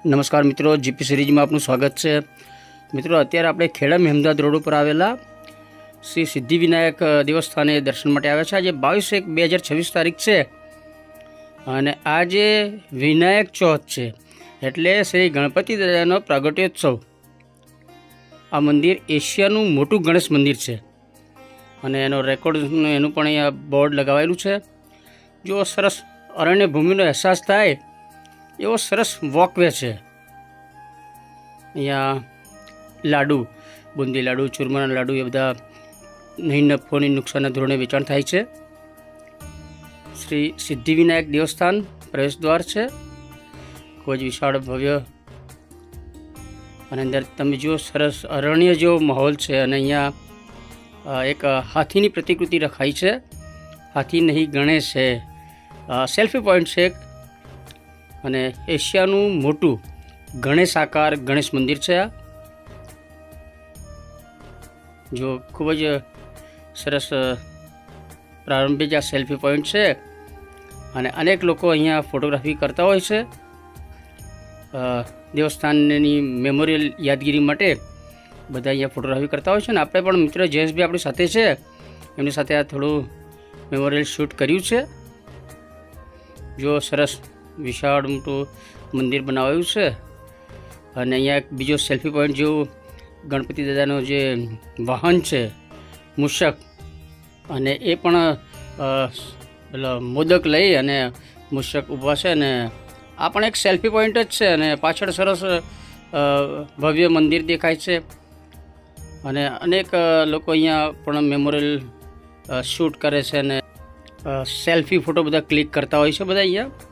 નમસ્કાર મિત્રો, જીપી સિરીઝમાં આપનું સ્વાગત છે। મિત્રો, અત્યારે આપણે ખેડા મહેમદાવાદ રોડ ઉપર આવેલા શ્રી સિદ્ધિવિનાયક દેવસ્થાને દર્શન માટે આવ્યા છે। આજે 22/1/2026 તારીખ છે અને આજે વિનાયક ચોથ છે, એટલે શ્રી ગણપતિ દાદાનો પ્રાગટ્યોત્સવ। આ મંદિર એશિયાનું મોટું ગણેશ મંદિર છે અને એનો રેકોર્ડનું એનું પણ અહીંયા બોર્ડ લગાવેલું છે। જો સરસ અરણ્ય ભૂમિનો અહેસાસ થાય એવો સરસ વોકવે છે। અહીંયા લાડુ, બુંદી લાડુ, ચૂરમાના લાડુ એ બધા નહીં નફોની નુકસાનના ધોરણે વેચાણ થાય છે। શ્રી સિદ્ધિવિનાયક દેવસ્થાન પ્રવેશદ્વાર છે, ખૂબ જ વિશાળ ભવ્ય, અને અંદર તમે જુઓ સરસ અરણ્ય જેવો માહોલ છે અને અહીંયા એક હાથીની પ્રતિકૃતિ રખાઈ છે। હાથી નહીં, ગણેશ છે, સેલ્ફી પોઈન્ટ છે અને એશિયાનું મોટું ગણેશ આકાર ગણેશ મંદિર છે। આ જો ખૂબ જ સરસ પ્રારંભિક આ સેલ્ફી પોઈન્ટ છે અને અનેક લોકો અહીંયા ફોટોગ્રાફી કરતા હોય છે। દેવસ્થાનની મેમોરિયલ યાદગીરી માટે બધા અહીંયા ફોટોગ્રાફી કરતા હોય છે અને આપણે પણ મિત્ર જયેશભાઈ આપણી સાથે છે, એમની સાથે આ થોડું મેમોરિયલ શૂટ કર્યું છે। જો સરસ વિશાળ મોટું મંદિર બનાવાયું છે અને અહીંયા એક બીજો સેલ્ફી પોઈન્ટ જેવું ગણપતિ દાદાનો જે વાહન છે મૂષક, અને એ પણ પેલો મોદક લઈ અને મૂષક ઊભા છે અને આ પણ એક સેલ્ફી પોઈન્ટ જ છે અને પાછળ સરસ ભવ્ય મંદિર દેખાય છે અને અનેક લોકો અહીંયા પણ મેમોરિયલ શૂટ કરે છે અને સેલ્ફી ફોટો બધા ક્લિક કરતા હોય છે બધા અહીંયા।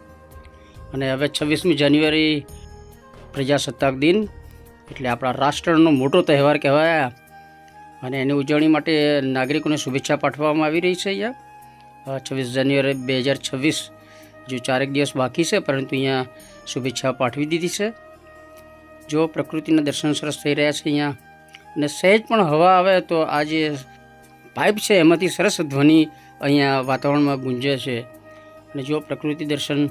અને હવે 26મી જાન્યુઆરી પ્રજાસત્તાક દિન, એટલે આપણા રાષ્ટ્રનો મોટો તહેવાર કહેવાય અને એની ઉજવણી માટે નાગરિકોને શુભેચ્છા પાઠવવામાં આવી રહી છે। અહીંયા 26 જાન્યુઆરી 2026 જો 4 દિવસ બાકી છે, પરંતુ અહીંયા શુભેચ્છા પાઠવી દીધી છે। જો પ્રકૃતિના દર્શન સરસ થઈ રહ્યા છે અહીંયા, અને સહેજ પણ હવા આવે તો આ જે પાઇપ છે એમાંથી સરસ ધ્વનિ અહીંયા વાતાવરણમાં ગુંજે છે અને જો પ્રકૃતિ દર્શન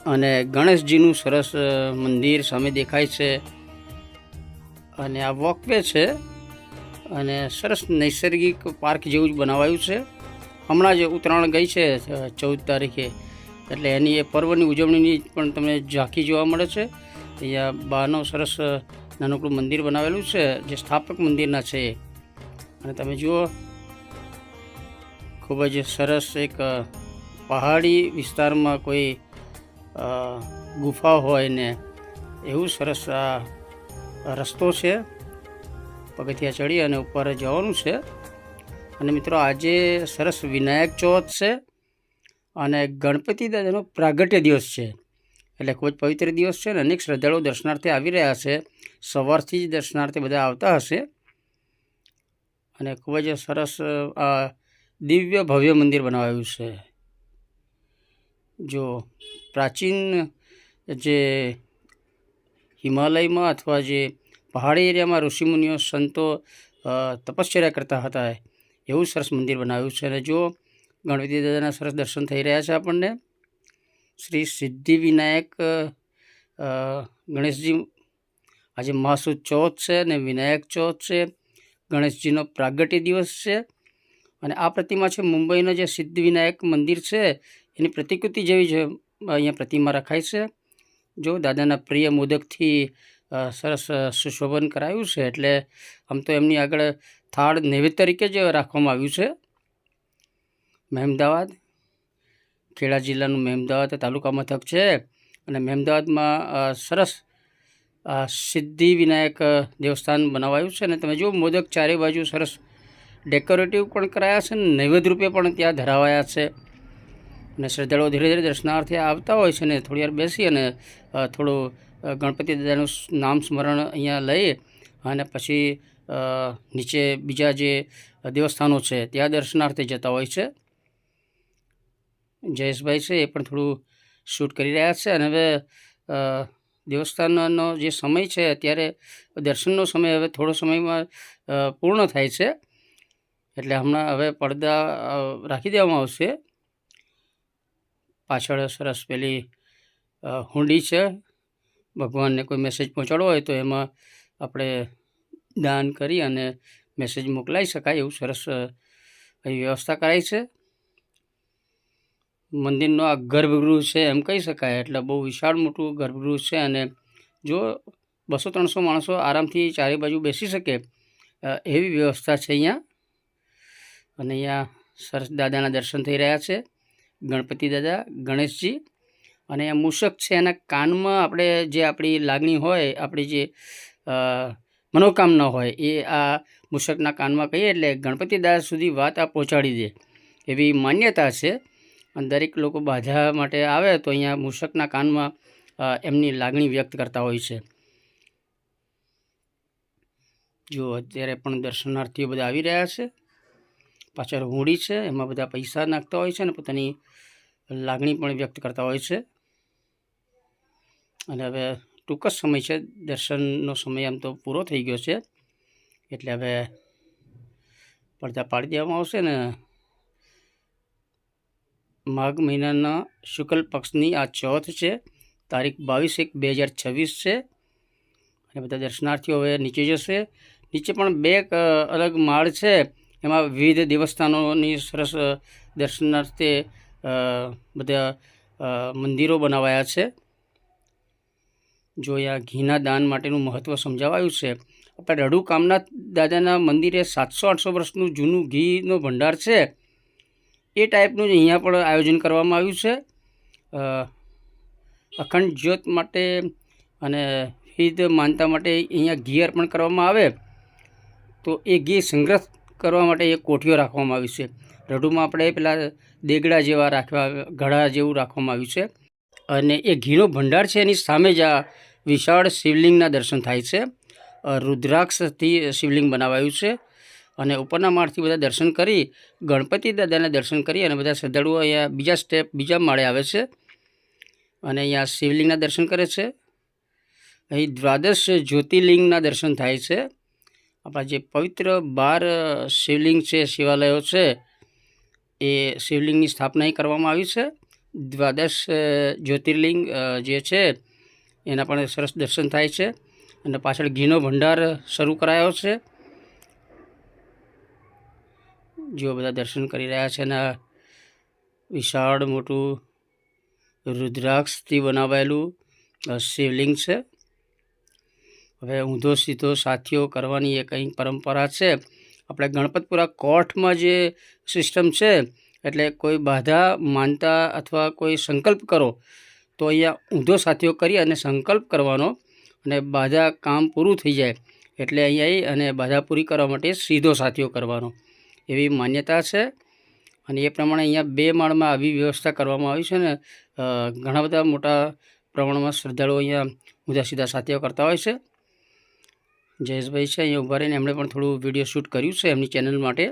અને ગણેશજીનું સરસ મંદિર સામે દેખાય છે અને આ વોકવે છે અને સરસ નૈસર્ગિક પાર્ક જેવું જ બનાવાયું છે। હમણાં જ ઉત્તરાયણ ગઈ છે 14 તારીખે, એટલે એની એ પર્વની ઉજવણીની પણ તમને ઝાંખી જોવા મળે છે। અહીંયા બહારનો સરસ નાનકડું મંદિર બનાવેલું છે જે સ્થાપક મંદિરના છે અને તમે જુઓ ખૂબ જ સરસ એક પહાડી વિસ્તારમાં કોઈ ગુફા હોય ને એવું સરસ આ રસ્તો છે, પગથિયા ચડી અને ઉપર જવાનું છે। અને મિત્રો, આજે સરસ વિનાયક ચોથ છે અને ગણપતિ દાદાનો પ્રાગટ્ય દિવસ છે, એટલે ખૂબ જ પવિત્ર દિવસ છે અને અનેક શ્રદ્ધાળુઓ દર્શનાર્થે આવી રહ્યા છે। સવારથી જ દર્શનાર્થે બધા આવતા હશે અને ખૂબ જ સરસ દિવ્ય ભવ્ય મંદિર બનાવાયું છે। જો પ્રાચીન જે હિમાલયમાં અથવા જે પહાડી એરિયામાં ઋષિમુનિઓ સંતો તપશ્ચર્યા કરતા હતા એવું સરસ મંદિર બનાવ્યું છે અને જો ગણપતિ દાદાના સરસ દર્શન થઈ રહ્યા છે આપણને। શ્રી સિદ્ધિવિનાયક ગણેશજી, આજે મહાસુદ ચોથ છે અને વિનાયક ચોથ છે, ગણેશજીનો પ્રાગટ્ય દિવસ છે અને આ પ્રતિમા છે મુંબઈનો જે સિદ્ધિવિનાયક મંદિર છે એની પ્રતિકૃતિ જેવી છે અહીંયા પ્રતિમા રખાઈ છે। જો દાદાના પ્રિય મોદકથી સરસ સુશોભન કરાયું છે, એટલે આમ તો એમની આગળ થાળ નૈવેદ્ય તરીકે જ રાખવામાં આવ્યું છે। મહેમદાવાદ, ખેડા જિલ્લાનું મહેમદાવાદ તાલુકા મથક છે અને મહેમદાવાદમાં સરસ સિદ્ધિવિનાયક દેવસ્થાન બનાવાયું છે અને તમે જુઓ મોદક ચારે બાજુ સરસ ડેકોરેટિવ પણ કરાયા છે અને નૈવેદ્ય રૂપે પણ ત્યાં ધરાવાયા છે અને શ્રદ્ધાળુઓ ધીરે ધીરે દર્શનાર્થે આવતા હોય છે ને થોડી વાર બેસી અને થોડું ગણપતિ દાદાનું નામ સ્મરણ અહીંયા લઈ અને પછી નીચે બીજા જે દેવસ્થાનો છે ત્યાં દર્શનાર્થે જતા હોય છે। જયેશભાઈ છે એ પણ થોડું શૂટ કરી રહ્યા છે અને હવે દેવસ્થાનનો જે સમય છે અત્યારે દર્શનનો સમય હવે થોડો સમયમાં પૂર્ણ થાય છે, એટલે હમણાં હવે પડદા રાખી દેવામાં આવશે। પાછળ સરસ પેલી હુંડી છે ભગવાનને કોઈ મેસેજ પહોંચાડવો હોય તો એમાં આપણે દાન કરી અને મેસેજ મોકલાવી શકાય એવું સરસ એવી વ્યવસ્થા કરાઈ છે. મંદિરનો આ ગર્ભગૃહ છે એમ કહી શકાય, એટલે બહુ વિશાળ મોટું ગર્ભગૃહ છે અને જો 200-300 માણસો આરામથી ચારે બાજુ બેસી શકે એવી વ્યવસ્થા છે અહીંયા. અને અહીંયા સરસ દાદાના દર્શન થઈ રહ્યા છે, ગણપતિ દાદા, ગણેશજી. અને અહીંયા મૂષક છે, એના કાનમાં આપણે જે આપણી લાગણી હોય, આપણી જે મનોકામના હોય એ આ મૂષકના કાનમાં કહીએ એટલે ગણપતિ દાદા સુધી વાત આ પહોંચાડી દે એવી માન્યતા છે. અને દરેક લોકો બાધા માટે આવે તો અહીંયા મૂષકના કાનમાં એમની લાગણી વ્યક્ત કરતા હોય છે. જો અત્યારે પણ દર્શનાર્થીઓ બધા આવી રહ્યા છે. પાછળ હોડી છે, એમાં બધા પૈસા નાખતા હોય છે અને પોતાની લાગણી પણ વ્યક્ત કરતા હોય છે. અને હવે ટૂંક જ સમય છે, દર્શનનો સમય આમ તો પૂરો થઈ ગયો છે, એટલે હવે પડદા પાડી દેવામાં આવશે ને માઘ મહિનાના શુક્લ પક્ષની આ ચોથ છે, તારીખ 22/1/2026 છે. અને બધા દર્શનાર્થીઓ હવે નીચે જશે. નીચે પણ 2 અલગ માળ છે, એમાં વિવિધ દેવસ્થાનોની સરસ દર્શનાર્થે બધા મંદિરો બનાવાયા છે. જો અહીંયા ઘીના દાન માટેનું મહત્ત્વ સમજાવાયું છે. આપણે રડુ કામનાથ દાદાના મંદિરે 700-800 વર્ષનું જૂનું ઘીનો ભંડાર છે, એ ટાઈપનું જ અહીંયા પણ આયોજન કરવામાં આવ્યું છે. અખંડ જ્યોત માટે અને વિવિધ માનતા માટે અહીંયા ઘી અર્પણ કરવામાં આવે તો એ ઘી સંગ્રહ કરવા માટે એક કોઠીઓ રાખવામાં આવી છે. રઢુમાં આપણે પેલા દેગડા જેવા રાખવા, ઘડા જેવું રાખવામાં આવ્યું છે. અને એ ઘીનો ભંડાર છે એની સામે જ આ વિશાળ શિવલિંગના દર્શન થાય છે. રુદ્રાક્ષથી શિવલિંગ બનાવાયું છે. અને ઉપરના માળથી બધા દર્શન કરી ગણપતિ દાદાના દર્શન કરી અને બધા શ્રદ્ધાળુઓ અહીંયા બીજા માળે આવે છે અને અહીંયા શિવલિંગના દર્શન કરે છે. અહીં 12 જ્યોતિર્લિંગના દર્શન થાય છે. આપણા જે પવિત્ર 12 શિવલિંગ છે, શિવાલયો છે, એ શિવલિંગની સ્થાપના કરવામાં આવી છે. 12 જ્યોતિર્લિંગ જે છે એના પણ સરસ દર્શન થાય છે. અને પાછળ ઘીનો ભંડાર શરૂ કરાયો છે. જો બધા દર્શન કરી રહ્યા છે અને વિશાળ મોટું રુદ્રાક્ષથી બનાવાયેલું શિવલિંગ છે. હવે ઊંધો સીધો સાથીઓ કરવાની એક કંઈ પરંપરા છે. આપણે ગણપતપુરા કોર્ટમાં જે સિસ્ટમ છે, એટલે કોઈ બાધા માનતા અથવા કોઈ સંકલ્પ કરો તો અહીંયા ઊંધો સાથીઓ કરી અને સંકલ્પ કરવાનો અને બાધા કામ પૂરું થઈ જાય એટલે અહીંયા અને બાધા પૂરી કરવા માટે સીધો સાથીઓ કરવાનો એવી માન્યતા છે. અને એ પ્રમાણે અહીંયા 2 માળમાં આવી વ્યવસ્થા કરવામાં આવી છે ને ઘણા બધા મોટા પ્રમાણમાં શ્રદ્ધાળુઓ અહીંયા ઊંધા સીધા સાથીઓ કરતા હોય છે. જયેશભાઈ છે અહીંયા ઊભા રહીને એમણે પણ થોડું વિડીયો શૂટ કર્યું છે એમની ચેનલ માટે.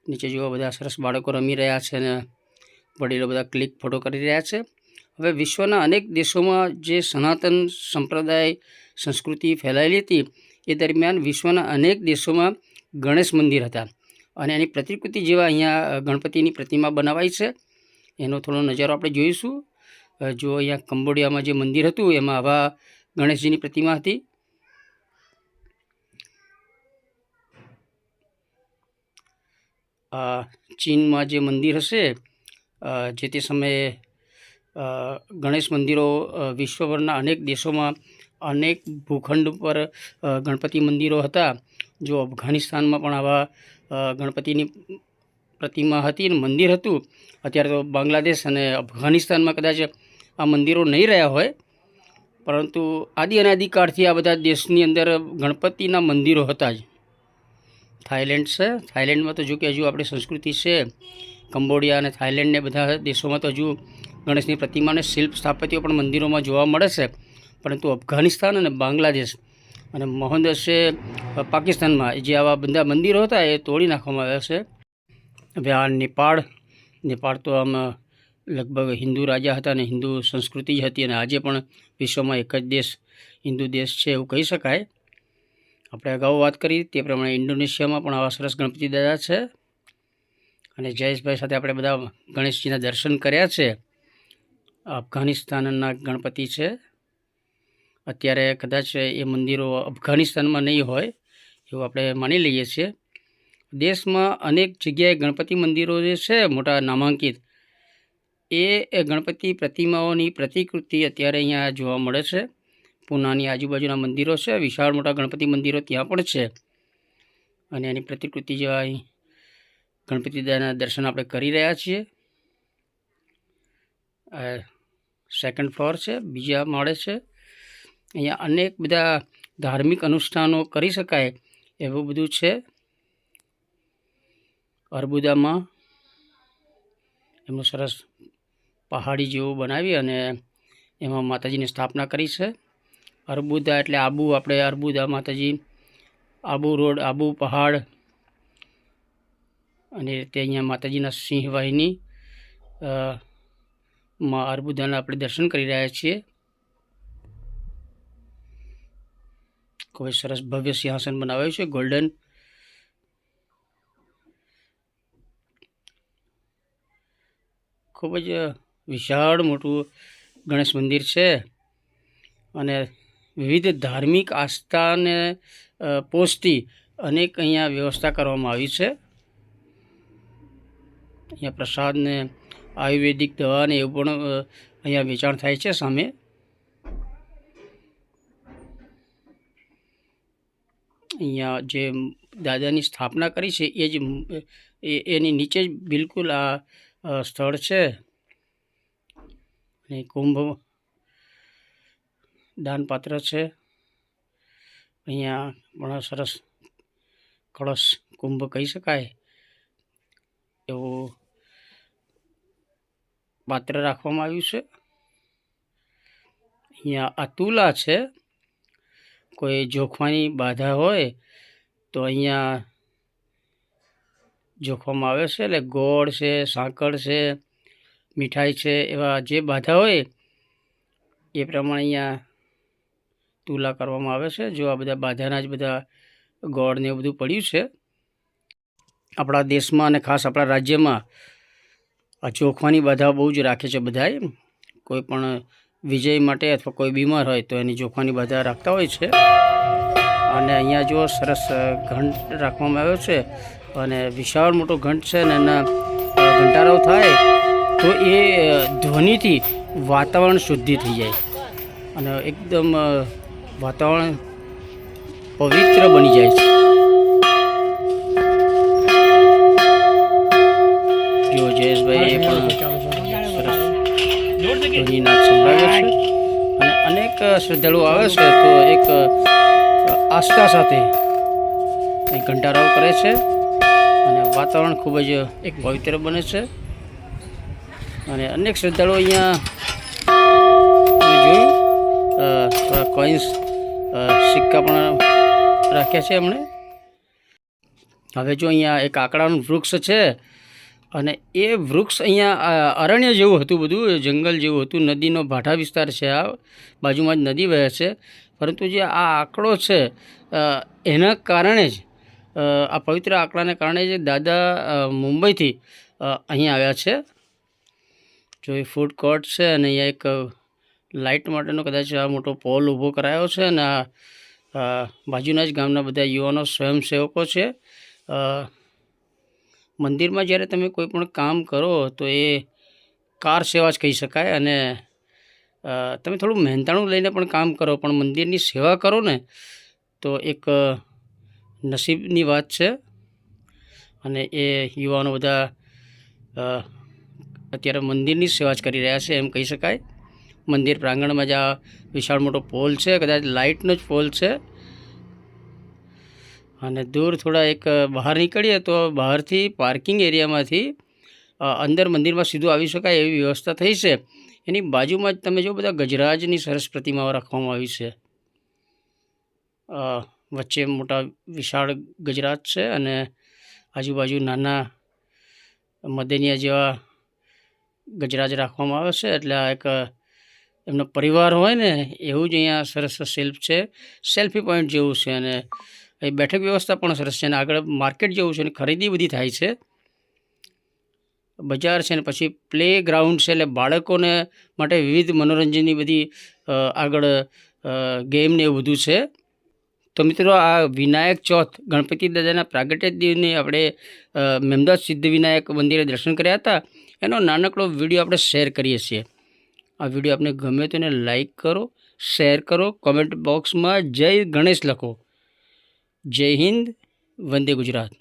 નીચે જુઓ બધા સરસ બાળકો રમી રહ્યા છે અને વડીલો બધા ક્લિક ફોટો કરી રહ્યા છે. હવે વિશ્વના અનેક દેશોમાં જે સનાતન સંપ્રદાય સંસ્કૃતિ ફેલાયેલી હતી એ દરમિયાન વિશ્વના અનેક દેશોમાં ગણેશ મંદિર હતા અને એની પ્રતિકૃતિ જેવા અહીંયા ગણપતિની પ્રતિમા બનાવાઈ છે. એનો થોડો નજારો આપણે જોઈશું. જો અહીંયા કંબોડિયામાં જે મંદિર હતું એમાં આવા ગણેશજીની પ્રતિમા હતી. ચીનમાં જે મંદિર હશે જે તે સમયે ગણેશ મંદિરો વિશ્વભરના અનેક દેશોમાં અનેક ભૂખંડ પર ગણપતિ મંદિરો હતા. જો અફઘાનિસ્તાનમાં પણ આવા ગણપતિની પ્રતિમા હતી અને મંદિર હતું. અત્યારે તો બાંગ્લાદેશ અને અફઘાનિસ્તાનમાં કદાચ આ મંદિરો નહીં રહ્યા હોય, પરંતુ અનાદિકાળથી આ બધા દેશની અંદર ગણપતિના મંદિરો હતા જ. થાઈલેન્ડ છે, થાઈલેન્ડમાં તો જો કે હજુ આપણી સંસ્કૃતિ છે. કંબોડિયા અને થાઈલેન્ડ ને બધા દેશોમાં તો હજુ ગણેશની પ્રતિમાને શિલ્પ સ્થાપત્યો પણ મંદિરોમાં જોવા મળે છે. પરંતુ અફઘાનિસ્તાન અને બાંગ્લાદેશ અને મોહનદશે પાકિસ્તાનમાં જે આવા બધા મંદિરો હતા એ તોડી નાખવામાં આવ્યા છે. હવે આ નેપાળ તો આમ લગભગ હિન્દુ રાજા હતા અને હિન્દુ સંસ્કૃતિ જ હતી અને આજે પણ વિશ્વમાં એક જ દેશ હિન્દુ દેશ છે એવું કહી શકાય. આપણે અગાઉ વાત કરી તે પ્રમાણે ઇન્ડોનેશિયામાં પણ આવા સરસ ગણપતિ દાદા છે. અને જયેશભાઈ સાથે આપણે બધા ગણેશજીના દર્શન કર્યા છે. અફઘાનિસ્તાનના ગણપતિ છે અત્યારે કદાચ એ મંદિરો અફઘાનિસ્તાનમાં નહીં હોય એવું આપણે માની લઈએ છીએ. દેશમાં અનેક જગ્યાએ ગણપતિ મંદિરો જે છે મોટા નામાંકિત, એ ગણપતિ પ્રતિમાઓની પ્રતિકૃતિ અત્યારે અહીંયા જોવા મળે છે. પૂનાની આજુબાજુના મંદિરો છે, વિશાળ મોટા ગણપતિ મંદિરો ત્યાં પણ છે, અને એની પ્રતિકૃતિ જેવા ગણપતિ દાદાના દર્શન આપણે કરી રહ્યા છીએ. સેકન્ડ ફ્લોર છે, બીજા માળે છે. અહીંયા અનેક બધા ધાર્મિક અનુષ્ઠાનો કરી શકાય એવું બધું છે. અર્બુદામાં એમનું સરસ પહાડી જેવું બનાવી અને એમાં માતાજીની સ્થાપના કરી છે. અર્બુદા એટલે આબુ, આપણે અર્બુદા માતાજી, આબુ રોડ, આબુ પહાડ, અને તે અહીંયા માતાજીના સિંહવાહિની માં અર્બુદાના આપણે દર્શન કરી રહ્યા છીએ. ખૂબ જ સરસ ભવ્ય સિંહાસન બનાવ્યું છે, ગોલ્ડન. ખૂબ જ વિશાળ મોટું ગણેશ મંદિર છે, અને વિવિધ ધાર્મિક આસ્થાને પોષતી અનેક અહીંયા વ્યવસ્થા કરવામાં આવી છે. અહીંયા પ્રસાદને આયુર્વેદિક દવાને એવું પણ અહીંયા વેચાણ થાય છે સામે. અહીંયા જે દાદાની સ્થાપના કરી છે એ જ એની નીચે જ બિલકુલ આ સ્થળ છે. અને કુંભ દાનપાત્ર છે. અહીંયા પણ સરસ કળશ કુંભ કહી શકાય એવું પાત્ર રાખવામાં આવ્યું છે. અહીંયા આ તુલા છે. કોઈ જોખવાની બાધા હોય તો અહીંયા જોખવામાં આવે છે. એટલે ગોળ છે, સાંકળ છે, મીઠાઈ છે, એવા જે બાધા હોય એ પ્રમાણે અહીંયા તુલા કરવામાં આવે છે. જો આ બધા બાધાના જ બધા ગોળ ને એવું બધું પડ્યું છે. આપણા દેશમાં અને ખાસ આપણા રાજ્યમાં આ જોખવાની બાધા બહુ જ રાખે છે બધાએ. કોઈ પણ વિજય માટે અથવા કોઈ બીમાર હોય તો એની જોખવાની બાધા રાખતા હોય છે. અને અહીંયા જો સરસ ઘંટ રાખવામાં આવ્યો છે, અને વિશાળ મોટો ઘંટ છે, અને એના ઘંટારાવ થાય તો એ ધ્વનિથી વાતાવરણ શુદ્ધિ થઈ જાય અને એકદમ વાતાવરણ પવિત્ર બની જાય છે. જો જયેશભાઈ એ પણ સરસ ધ્વનિનાદ સંભળાવ્યો છે, અને અનેક શ્રદ્ધાળુઓ આવે છે તો એક આસ્થા સાથે ઘંટારાવ કરે છે, અને વાતાવરણ ખૂબ જ એક પવિત્ર બને છે. અને અનેક શ્રદ્ધાળુઓ અહીંયા જોયું થોડા કોઈન્સ સિક્કા પણ રાખ્યા છે એમણે. હવે જો અહીંયા એક આકડાનું વૃક્ષ છે, અને એ વૃક્ષ અહીંયા અરણ્ય જેવું હતું, બધું જંગલ જેવું હતું. નદીનો ભાટા વિસ્તાર છે, આ બાજુમાં જ નદી વહે છે. પરંતુ જે આ આંકડો છે એના કારણે જ, આ પવિત્ર આંકડાને કારણે જ દાદા મુંબઈથી અહીંયા આવ્યા છે. જો એ ફૂડ કોર્ટ છે, અને અહીંયા એક લાઇટ માટેનો કદાચ આ મોટો પોલ ઊભો કરાયો છે, અને આ બાજુના જ ગામના બધા યુવાનો સ્વયંસેવકો છે. મંદિરમાં જ્યારે તમે કોઈ પણ કામ કરો તો એ કાર સેવા જ કહી શકાય. અને તમે થોડું મહેનતાણું લઈને પણ કામ કરો, પણ મંદિરની સેવા કરો ને તો એક નસીબની વાત છે. અને એ યુવાનો બધા અત્યારે મંદિરની સેવા જ કરી રહ્યા છે એમ કહી શકાય. મંદિર પ્રાંગણમાં જ આ વિશાળ મોટો પોલ છે, કદાચ લાઇટનો જ પોલ છે. અને દૂર થોડા એક બહાર નીકળીએ તો બહારથી પાર્કિંગ એરિયામાંથી અંદર મંદિરમાં સીધું આવી શકાય એવી વ્યવસ્થા થઈ છે. એની બાજુમાં જ તમે જો બધા ગજરાજની સરસ પ્રતિમાઓ રાખવામાં આવી છે. વચ્ચે મોટા વિશાળ ગજરાજ છે, અને આજુબાજુ નાના મદેનિયા જેવા ગજરાજ રાખવામાં આવે છે. એટલે આ એક એમનો પરિવાર હોય ને એવું જ અહીંયા સરસ શિલ્પ છે, સેલ્ફી પોઈન્ટ જેવું છે. અને એ બેઠક વ્યવસ્થા પણ સરસ છે, અને આગળ માર્કેટ જેવું છે, અને ખરીદી બધી થાય છે, બજાર છે, અને પછી પ્લે ગ્રાઉન્ડ છે. એટલે બાળકોને માટે વિવિધ મનોરંજનની બધી આગળ ગેમ ને એવું બધું છે. તો મિત્રો આ વિનાયક ચોથ ગણપતિ દાદાના પ્રાગટ્ય દિવને આપણે મેમદાદ સિદ્ધ વિનાયક મંદિરે દર્શન કર્યા હતા. એનો નાનકડો વિડીયો આપણે શેર કરીએ છીએ. આ વિડીયો આપને ગમે તો એને લાઈક કરો, શેર કરો, કોમેન્ટ બોક્સમાં જય ગણેશ લખો. જય હિન્દ, વંદે ગુજરાત.